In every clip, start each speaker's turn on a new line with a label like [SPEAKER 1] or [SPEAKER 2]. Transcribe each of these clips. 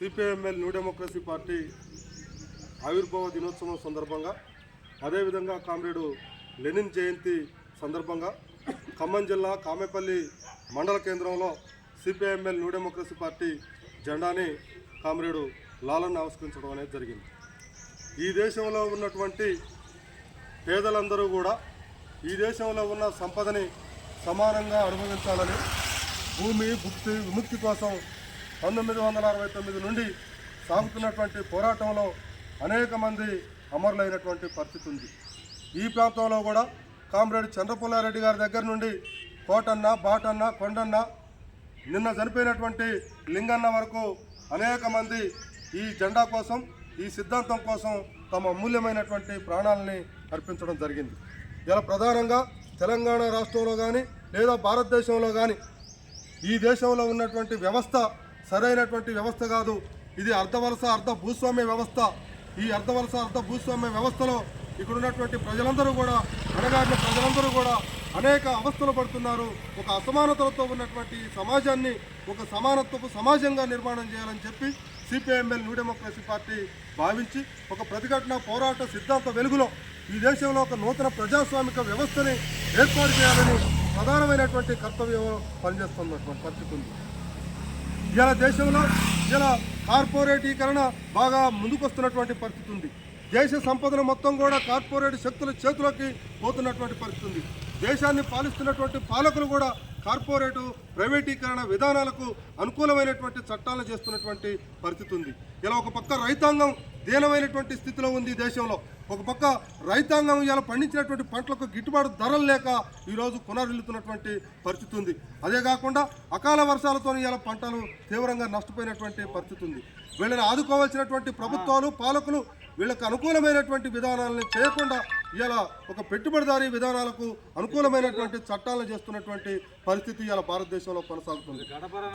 [SPEAKER 1] CPIML new democracy party ఆవిర్భావ దినోత్సవం సందర్భంగా అదేవిధంగా కామ్రేడు లెనిన్ జయంతి సందర్భంగా ఖమ్మం జిల్లా కామెపల్లి మండల కేంద్రంలో సిపిఐఎంఎల్ న్యూ డెమోక్రసీ పార్టీ జెండాని కామ్రేడు లాలన్న ఆవిష్కరించడం అనేది జరిగింది. ఈ దేశంలో ఉన్నటువంటి పేదలందరూ కూడా ఈ దేశంలో ఉన్న సంపదని సమానంగా అనుభవించాలని భూమి విముక్తి కోసం 1969 నుండి సాగుతున్నటువంటి పోరాటంలో అనేక మంది అమరులైనటువంటి పరిస్థితి ఉంది. ఈ ప్రాంతంలో కూడా కామ్రేడ్ చంద్రపుల్లారెడ్డి గారి దగ్గర నుండి కోటన్న, బాటన్న, కొండన్న, నిన్న చనిపోయినటువంటి లింగన్న వరకు అనేక మంది ఈ జెండా కోసం, ఈ సిద్ధాంతం కోసం తమ అమూల్యమైనటువంటి ప్రాణాలని అర్పించడం జరిగింది. ఇలా ప్రధానంగా తెలంగాణ రాష్ట్రంలో కానీ లేదా భారతదేశంలో కానీ ఈ దేశంలో ఉన్నటువంటి వ్యవస్థ సరైనటువంటి వ్యవస్థ కాదు. ఇది అర్ధవలస అర్ధ భూస్వామ్య వ్యవస్థ. ఈ అర్ధవలస అర్ధ భూస్వామ్య వ్యవస్థలో ఇక్కడ ఉన్నటువంటి ప్రజలందరూ కూడా, అణగారిన ప్రజలందరూ కూడా అనేక అవస్థలు పడుతున్నారు. ఒక అసమానతలతో ఉన్నటువంటి సమాజాన్ని ఒక సమానత్వపు సమాజంగా నిర్మాణం చేయాలని చెప్పి సిపిఐఎంఎల్ న్యూ డెమోక్రసీ పార్టీ భావించి ఒక ప్రతిఘటన పోరాట సిద్ధాంత వెలుగులో ఈ దేశంలో ఒక నూతన ప్రజాస్వామిక వ్యవస్థని ఏర్పాటు చేయాలని ప్రధానమైనటువంటి కర్తవ్యం పనిచేస్తున్నటువంటి పరిస్థితి ఉంది. ఇలా దేశంలో ఇలా కార్పొరేటీకరణ బాగా ముందుకొస్తున్నటువంటి పరిస్థితి ఉంది. దేశ సంపదను మొత్తం కూడా కార్పొరేట్ శక్తుల చేతుల్లోకి పోతున్నటువంటి పరిస్థితి ఉంది. దేశాన్ని పాలిస్తున్నటువంటి పాలకులు కూడా కార్పొరేటు ప్రైవేటీకరణ విధానాలకు అనుకూలమైనటువంటి చట్టాలను చేస్తున్నటువంటి పరిస్థితి ఉంది. ఇలా ఒక పక్క రైతాంగం దీనమైనటువంటి స్థితిలో ఉంది దేశంలో. ఒక పక్క రైతాంగం ఇలా పండించినటువంటి పంటలకు గిట్టుబాటు ధరలు లేక ఈరోజు కొనరిల్లుతున్నటువంటి పరిస్థితి ఉంది. అదే కాకుండా అకాల వర్షాలతో ఇలా పంటలు తీవ్రంగా నష్టపోయినటువంటి పరిస్థితి ఉంది. వీళ్ళని ఆదుకోవాల్సినటువంటి ప్రభుత్వాలు, పాలకులు వీళ్ళకు అనుకూలమైనటువంటి విధానాలను చేయకుండా ఇలా ఒక పెట్టుబడిదారీ విధానాలకు అనుకూలమైనటువంటి చట్టాలను చేస్తున్నటువంటి పరిస్థితి ఇలా భారతదేశంలో కొనసాగుతుంది.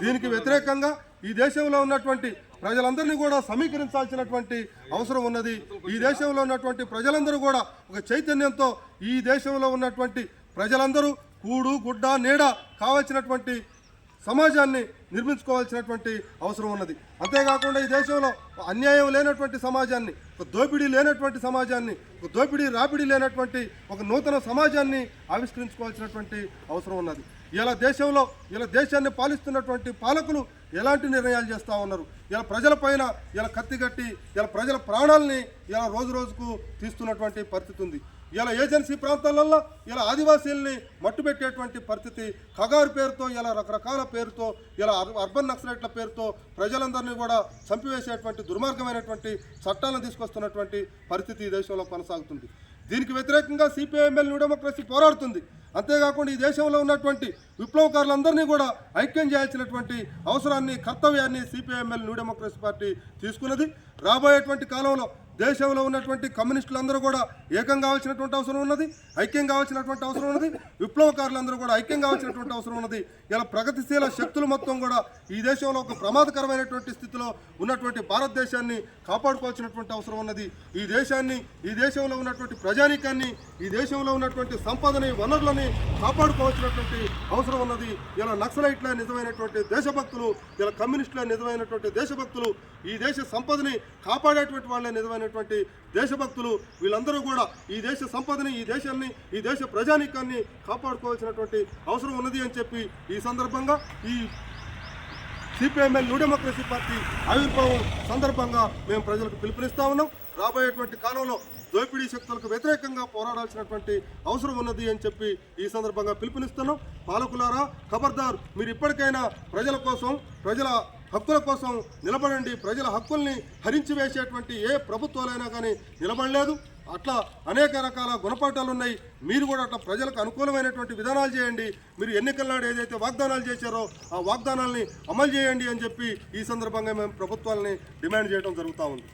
[SPEAKER 1] దీనికి వ్యతిరేకంగా ఈ దేశంలో ఉన్నటువంటి ప్రజలందరినీ కూడా సమీకరించాల్సినటువంటి అవసరం ఉన్నది. ఈ దేశంలో ఉన్నటువంటి ప్రజలందరూ కూడా ఒక చైతన్యంతో ఈ దేశంలో ఉన్నటువంటి ప్రజలందరూ కూడు గుడ్డ నీడ కావాల్సినటువంటి సమాజాన్ని నిర్మించుకోవాల్సినటువంటి అవసరం ఉన్నది. అంతేకాకుండా ఈ దేశంలో అన్యాయం లేనటువంటి సమాజాన్ని, ఒక దోపిడీ లేనటువంటి సమాజాన్ని, ఒక దోపిడీ రాపిడీ లేనటువంటి ఒక నూతన సమాజాన్ని ఆవిష్కరించుకోవాల్సినటువంటి అవసరం ఉన్నది. ఇలా దేశంలో దేశాన్ని పాలిస్తున్నటువంటి పాలకులు ఎలాంటి నిర్ణయాలు చేస్తూ ఉన్నారు? ఇలా ప్రజలపైన ఇలా కత్తిగట్టి ఇలా ప్రజల ప్రాణాలని ఇలా రోజు రోజుకు తీస్తున్నటువంటి పరిస్థితి ఉంది. ఇలా ఏజెన్సీ ప్రాంతాలలో ఇలా ఆదివాసీల్ని మట్టుపెట్టేటువంటి పరిస్థితి, ఖగారు పేరుతో ఇలా రకరకాల పేరుతో ఇలా అర్బన్ నక్సలైట్ల పేరుతో ప్రజలందరినీ కూడా చంపివేసేటువంటి దుర్మార్గమైనటువంటి చట్టాలను తీసుకొస్తున్నటువంటి పరిస్థితి ఈ దేశంలో కొనసాగుతుంది. దీనికి వ్యతిరేకంగా సిపిఐఎంఎల్ న్యూ డెమోక్రసీ పోరాడుతుంది. అంతేకాకుండా ఈ దేశంలో ఉన్నటువంటి విప్లవకారులందరినీ కూడా ఐక్యం చేయాల్సినటువంటి అవసరాన్ని, కర్తవ్యాన్ని సిపిఐఎంఎల్ న్యూ డెమోక్రసీ పార్టీ తీసుకున్నది. రాబోయేటువంటి కాలంలో దేశంలో ఉన్నటువంటి కమ్యూనిస్టులందరూ కూడా ఏకం కావాల్సినటువంటి అవసరం ఉన్నది, ఐక్యం కావాల్సినటువంటి అవసరం ఉన్నది. విప్లవకారులందరూ కూడా ఐక్యం కావాల్సినటువంటి అవసరం ఉన్నది. ఇలా ప్రగతిశీల శక్తులు మొత్తం కూడా ఈ దేశంలో ఒక ప్రమాదకరమైనటువంటి స్థితిలో ఉన్నటువంటి భారతదేశాన్ని కాపాడుకోవాల్సినటువంటి అవసరం ఉన్నది. ఈ దేశంలో ఉన్నటువంటి ప్రజానీకాన్ని, ఈ దేశంలో ఉన్నటువంటి సంపదని, వనరులని కాపాడుకోవాల్సినటువంటి అవసరం ఉన్నది. ఇలా నక్సలైట్ల నిజమైనటువంటి దేశభక్తులు, ఇలా కమ్యూనిస్టుల నిజమైనటువంటి దేశభక్తులు, ఈ దేశ సంపదని కాపాడేటువంటి వాళ్ళే నిజమైనటువంటి దేశభక్తులు. వీళ్ళందరూ కూడా ఈ దేశ సంపదని, ఈ దేశాన్ని, ఈ దేశ ప్రజానీకాన్ని కాపాడుకోవాల్సినటువంటి అవసరం ఉన్నది అని చెప్పి ఈ సందర్భంగా ఈ సిపిఐఎంఎల్ న్యూ డెమోక్రసీ పార్టీ ఆవిర్భావం సందర్భంగా మేము ప్రజలకు పిలుపునిస్తా ఉన్నాం. రాబోయేటువంటి కాలంలో దోపిడీ శక్తులకు వ్యతిరేకంగా పోరాడాల్సినటువంటి అవసరం ఉన్నది అని చెప్పి ఈ సందర్భంగా పిలుపునిస్తున్నాం. పాలకులారా, ఖబర్దార్, మీరు ఇప్పటికైనా ప్రజల కోసం, ప్రజల హక్కుల కోసం నిలబడండి. ప్రజల హక్కుల్ని హరించి వేసేటువంటి ఏ ప్రభుత్వాలైనా కానీ నిలబడలేదు. అట్లా అనేక రకాల గుణపాఠాలు ఉన్నాయి. మీరు కూడా అట్లా ప్రజలకు అనుకూలమైనటువంటి విధానాలు చేయండి. మీరు ఎన్నికల నాడు ఏదైతే వాగ్దానాలు చేశారో ఆ వాగ్దానాల్ని అమలు చేయండి అని చెప్పి ఈ సందర్భంగా మేము ప్రభుత్వాలని డిమాండ్ చేయడం జరుగుతూ ఉంది.